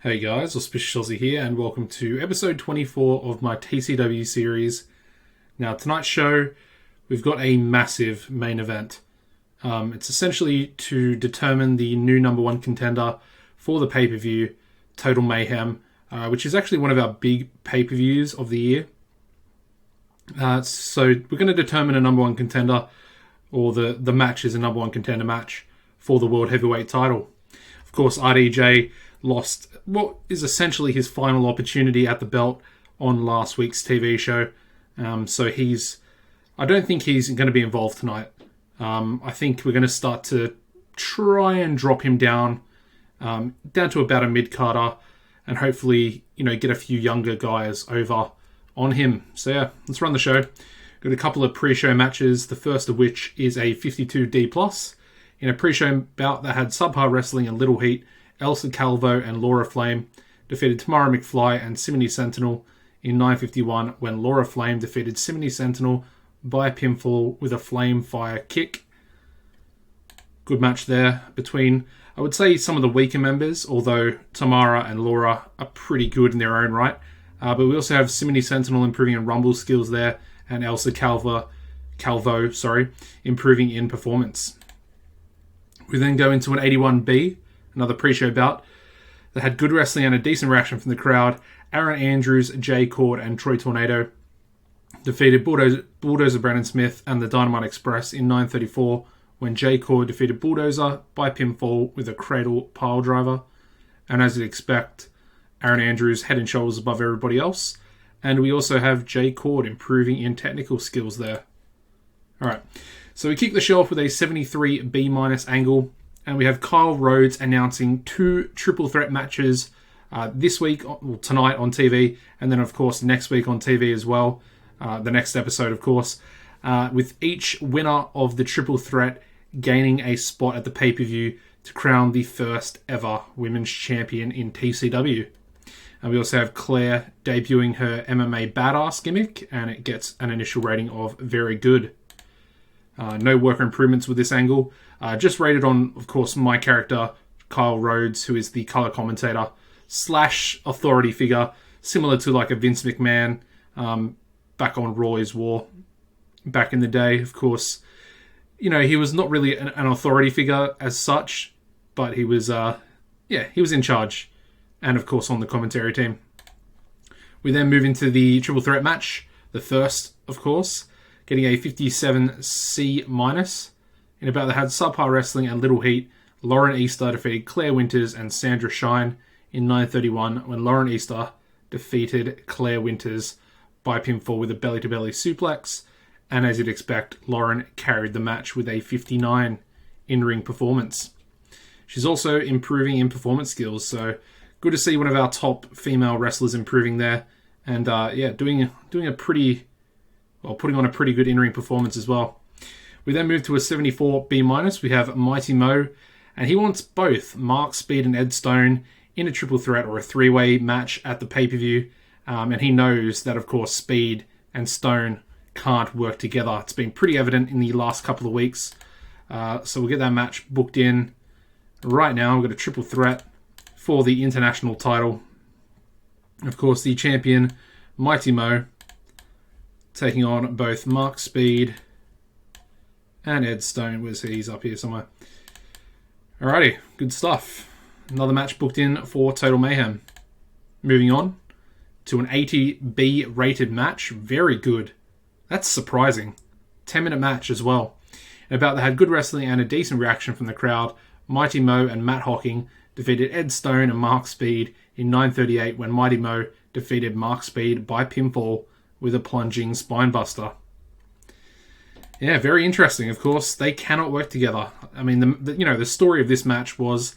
Hey guys, AuspiciousAussie here, and welcome to episode 24 of my TCW series. Now, tonight's show, we've got a massive main event. It's essentially to determine the new number one contender for the pay-per-view, Total Mayhem, which is actually one of our big pay-per-views of the year. So we're going to determine a number one contender, or the match is a number one contender match for the World Heavyweight title. Of course, RDJ lost what is essentially his final opportunity at the belt on last week's TV show. So I don't think he's going to be involved tonight. I think we're going to start to try and drop him down to about a mid-carder, and hopefully, get a few younger guys over on him. So yeah, let's run the show. Got a couple of pre-show matches, the first of which is a 52D+. In a pre-show bout that had subpar wrestling and little heat, Elsa Calvo and Laura Flame defeated Tamara McFly and Simony Sentinel in 9:51 when Laura Flame defeated Simony Sentinel by pinfall with a flame fire kick. Good match there between, I would say, some of the weaker members, although Tamara and Laura are pretty good in their own right. But we also have Simony Sentinel improving in Rumble skills there, and Elsa Calvo, improving in performance. We then go into an 81B, another pre-show bout that had good wrestling and a decent reaction from the crowd. Aaron Andrews, Jay Cord, and Troy Tornado defeated Bulldozer Brandon Smith and the Dynamite Express in 9:34 when Jay Cord defeated Bulldozer by pinfall with a cradle pile driver. And as you'd expect, Aaron Andrews head and shoulders above everybody else. And we also have Jay Cord improving in technical skills there. Alright, so we kick the show off with a 73B- angle. And we have Kyle Rhodes announcing two triple threat matches tonight on TV, and then of course next week on TV as well. The next episode, of course, with each winner of the triple threat gaining a spot at the pay-per-view to crown the first ever women's champion in TCW. And we also have Claire debuting her MMA badass gimmick, and it gets an initial rating of very good. No worker improvements with this angle. Just rated on, of course, my character, Kyle Rhodes, who is the color commentator / authority figure, similar to like a Vince McMahon back on Raw is War back in the day. Of course, he was not really an authority figure as such, but he was in charge. And of course, on the commentary team. We then move into the triple threat match, the first, of course, getting a 57C- in a bout that had subpar wrestling and little heat. Lauren Easter defeated Claire Winters and Sandra Shine in 9:31 when Lauren Easter defeated Claire Winters by pinfall with a belly-to-belly suplex. And as you'd expect, Lauren carried the match with a 59 in-ring performance. She's also improving in performance skills, so good to see one of our top female wrestlers improving there. And putting on a pretty good in-ring performance as well. We then move to a 74B-. We have Mighty Mo, and he wants both Mark Speed and Ed Stone in a triple threat or a three-way match at the pay-per-view. And he knows that, of course, Speed and Stone can't work together. It's been pretty evident in the last couple of weeks. So we'll get that match booked in right now. We've got a triple threat for the international title. Of course, the champion, Mighty Mo, taking on both Mark Speed and Ed Stone. He's up here somewhere. Alrighty, good stuff. Another match booked in for Total Mayhem. Moving on to an 80B rated match. Very good. That's surprising. 10-minute match as well. And about that had good wrestling and a decent reaction from the crowd. Mighty Mo and Matt Hocking defeated Ed Stone and Mark Speed in 9:38 when Mighty Mo defeated Mark Speed by pinfall with a plunging spinebuster. Yeah, very interesting. Of course, they cannot work together. I mean, the story of this match was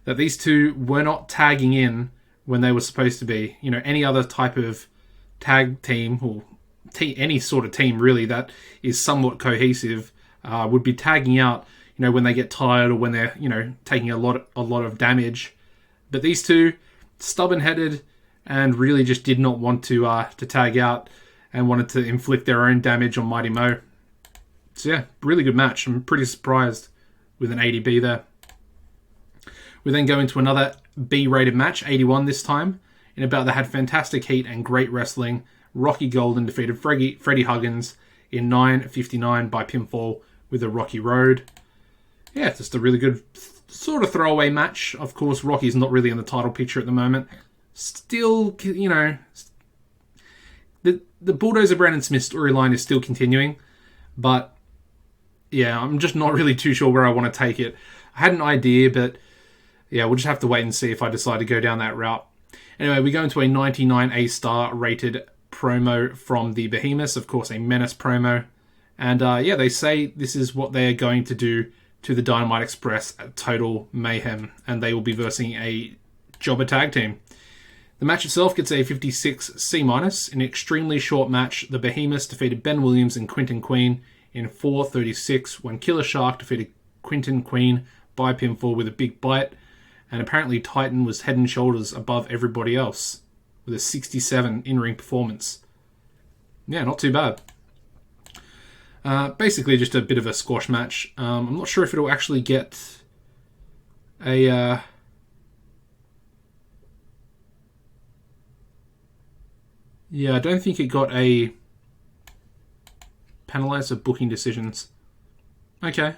that these two were not tagging in when they were supposed to be. Any other type of tag team or any sort of team really that is somewhat cohesive would be tagging out. When they get tired or when they're taking a lot of damage. But these two, stubborn-headed, and really just did not want to tag out and wanted to inflict their own damage on Mighty Mo. So yeah, really good match. I'm pretty surprised with an 80B there. We then go into another B-rated match, 81 this time. In a bout that had fantastic heat and great wrestling, Rocky Golden defeated Freddie Huggins in 9:59 by pinfall with a Rocky Road. Yeah, just a really good sort of throwaway match. Of course, Rocky's not really in the title picture at the moment. Still, you know, the Bulldozer Brandon Smith storyline is still continuing, but yeah, I'm just not really too sure where I want to take it. I had an idea, but yeah, we'll just have to wait and see if I decide to go down that route. Anyway, we go into a 99 A-star rated promo from the Behemoths, of course, a Menace promo. And yeah, they say this is what they're going to do to the Dynamite Express at Total Mayhem, and they will be versing a jobber tag team. The match itself gets a 56 C-. In an extremely short match, the Behemoths defeated Ben Williams and Quentin Queen in 4:36 when Killer Shark defeated Quentin Queen by pinfall with a big bite, and apparently Titan was head and shoulders above everybody else with a 67 in-ring performance. Yeah, not too bad. Basically just a bit of a squash match. I'm not sure if it'll actually get a... Yeah, I don't think it got a penalizer booking decisions. Okay.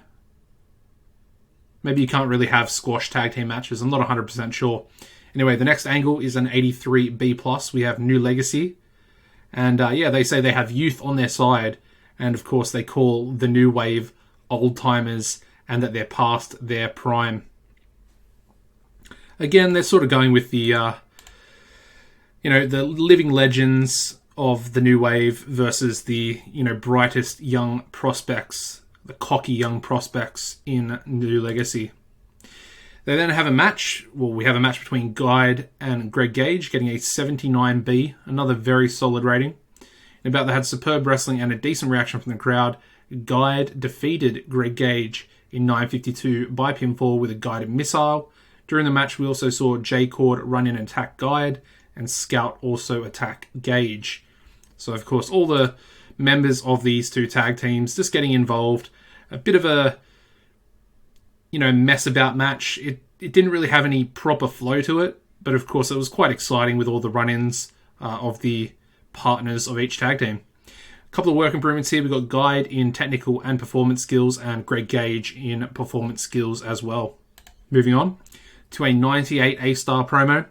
Maybe you can't really have squash tag team matches. I'm not 100% sure. Anyway, the next angle is an 83 B+. We have New Legacy. And yeah, they say they have youth on their side. And of course, they call the New Wave old timers and that they're past their prime. Again, they're sort of going with the... the living legends of the New Wave versus the, brightest young prospects, the cocky young prospects in New Legacy. They then have a match. Well, we have a match between Guide and Greg Gage, getting a 79B, another very solid rating. In about that had superb wrestling and a decent reaction from the crowd. Guide defeated Greg Gage in 9:52 by pinfall with a guided missile. During the match, we also saw J-Cord run in and attack Guide, and Scout also attack Gage. So, of course, all the members of these two tag teams just getting involved. A bit of a, mess about match. It didn't really have any proper flow to it, but of course it was quite exciting with all the run-ins of the partners of each tag team. A couple of work improvements here. We've got Guide in technical and performance skills and Greg Gage in performance skills as well. Moving on to a 98 A-star promo.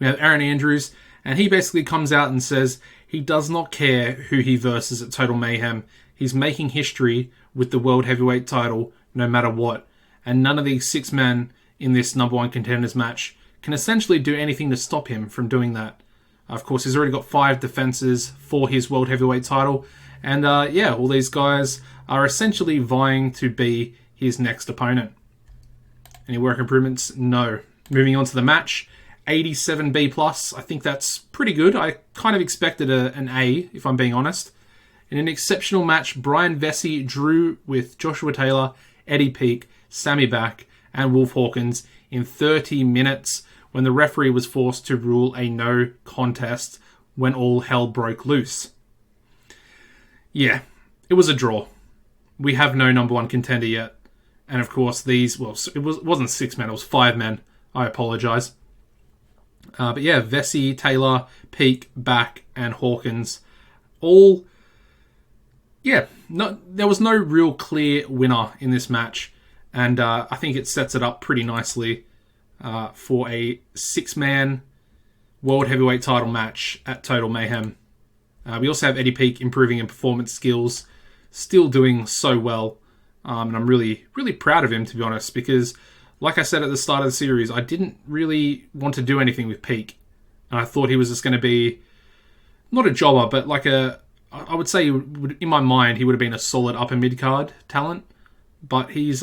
We have Aaron Andrews, and he basically comes out and says he does not care who he versus at Total Mayhem. He's making history with the World Heavyweight title no matter what. And none of these 6 men in this number 1 contenders match can essentially do anything to stop him from doing that. Of course, he's already got 5 defenses for his World Heavyweight title. And all these guys are essentially vying to be his next opponent. Any work improvements? No. Moving on to the match. 87B+. I think that's pretty good. I kind of expected an A, if I'm being honest. In an exceptional match, Brian Vesey drew with Joshua Taylor, Eddie Peake, Sammy Back, and Wolf Hawkins in 30 minutes when the referee was forced to rule a no contest when all hell broke loose. Yeah, it was a draw. We have no number 1 contender yet. And of course, it wasn't 6 men, it was 5 men. I apologise. But yeah, Vesey, Taylor, Peake, Back, and Hawkins, all... Yeah, there was no real clear winner in this match, and I think it sets it up pretty nicely for a 6-man World Heavyweight title match at Total Mayhem. We also have Eddie Peake improving in performance skills, still doing so well, and I'm really, really proud of him, to be honest, because... Like I said at the start of the series, I didn't really want to do anything with Peake. And I thought he was just going to be, not a jobber, but like I would say, in my mind, he would have been a solid upper mid-card talent. But he's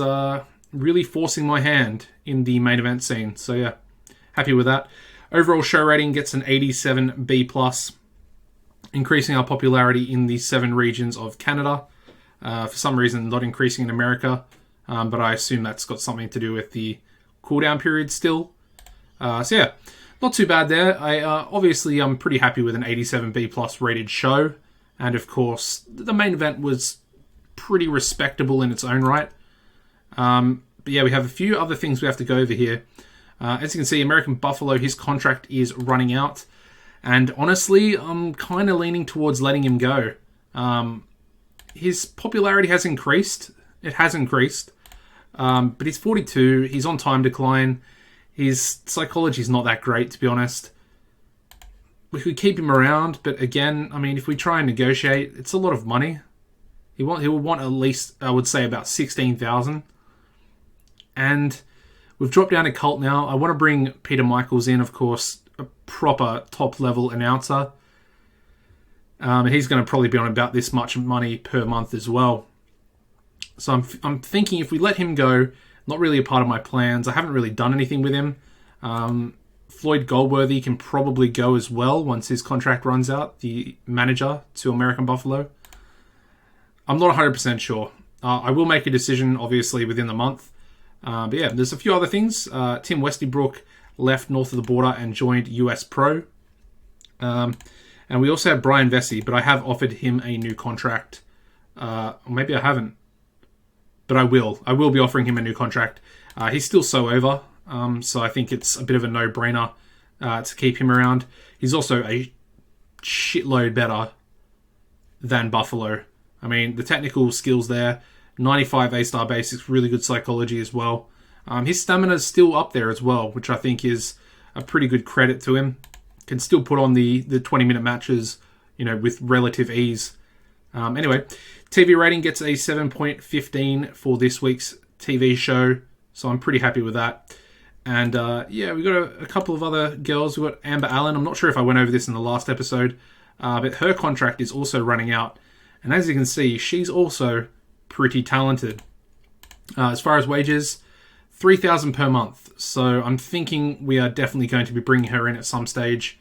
really forcing my hand in the main event scene. So yeah, happy with that. Overall show rating gets an 87B+, increasing our popularity in the 7 regions of Canada. For some reason, not increasing in America. But I assume that's got something to do with the cooldown period still. So yeah, not too bad there. Obviously, I'm pretty happy with an 87B+ rated show. And of course, the main event was pretty respectable in its own right. But yeah, we have a few other things we have to go over here. As you can see, American Buffalo, his contract is running out. And honestly, I'm kind of leaning towards letting him go. His popularity has increased. It has increased. But he's 42. He's on time decline. His psychology is not that great, to be honest. We could keep him around, but again, I mean, if we try and negotiate, it's a lot of money. He will want at least, I would say, about 16,000. And we've dropped down to Cult now. I want to bring Peter Michaels in, of course, a proper top-level announcer. He's going to probably be on about this much money per month as well. So I'm thinking if we let him go, not really a part of my plans. I haven't really done anything with him. Floyd Goldworthy can probably go as well once his contract runs out, the manager to American Buffalo. I'm not 100% sure. I will make a decision, obviously, within the month. But yeah, there's a few other things. Tim Westybrook left north of the border and joined US Pro. And we also have Brian Vesey, but I have offered him a new contract. Or maybe I haven't. But I will. I will be offering him a new contract. He's still so over. So I think it's a bit of a no-brainer to keep him around. He's also a shitload better than Buffalo. I mean, the technical skills there, 95 A-star basics, really good psychology as well. His stamina is still up there as well, which I think is a pretty good credit to him. Can still put on the 20-minute matches, with relative ease. Anyway, TV rating gets a 7.15 for this week's TV show, so I'm pretty happy with that. And yeah, we got a couple of other girls. We got Amber Allen. I'm not sure if I went over this in the last episode, but her contract is also running out. And as you can see, she's also pretty talented. As far as wages, $3,000 per month. So I'm thinking we are definitely going to be bringing her in at some stage.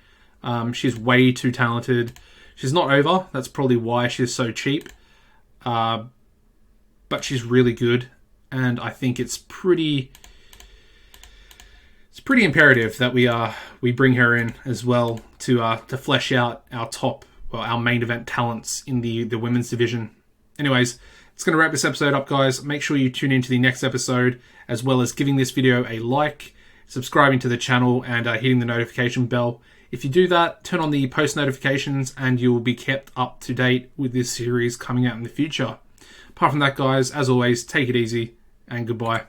She's way too talented. She's not over. That's probably why she's so cheap. But she's really good. And I think it's pretty imperative that we bring her in as well to flesh out our main event talents in the women's division. Anyways, it's going to wrap this episode up, guys. Make sure you tune into the next episode, as well as giving this video a like, subscribing to the channel, and hitting the notification bell. If you do that, turn on the post notifications, and you will be kept up to date with this series coming out in the future. Apart from that, guys, as always, take it easy, and goodbye.